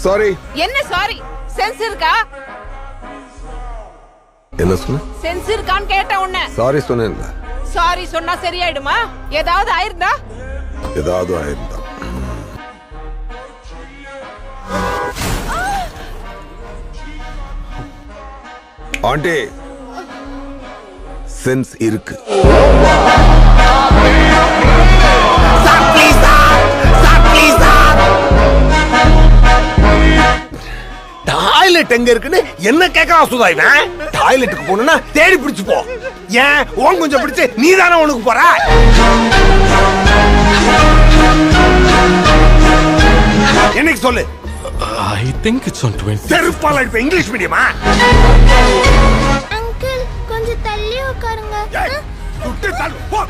Sorry. என்ன sorry? Sense இருக்கா? என்ன சொன்ன? சென்ஸ் இருக்கான்னு கேட்ட உடனே சாரி சொன்னேன்ல. சாரி சொன்னா சரியாயிடுமா? ஏதாவது ஆயிருந்தா? ஏதாவது ஆயிருந்தா. ஆண்டி, சென்ஸ் இருக்கு. டாய்லெட் எங்க இருக்குன்னு என்ன கேட்கலாம் சுதா இவன்? டாய்லெட்டுக்கு போகணும்னா தேடி பிடிச்சு போ. ஏன் உன் கொஞ்சம் பிடிச்சு நீ தானே உனக்கு போற? என்னைக்கு சொல்லு. I think it's on 20. செருப்பால இப்ப இங்கிலீஷ் மீடியமா? அங்கிள் கொஞ்சம் தள்ளி உட்காருங்க. சுட்டு தள்ளு போ.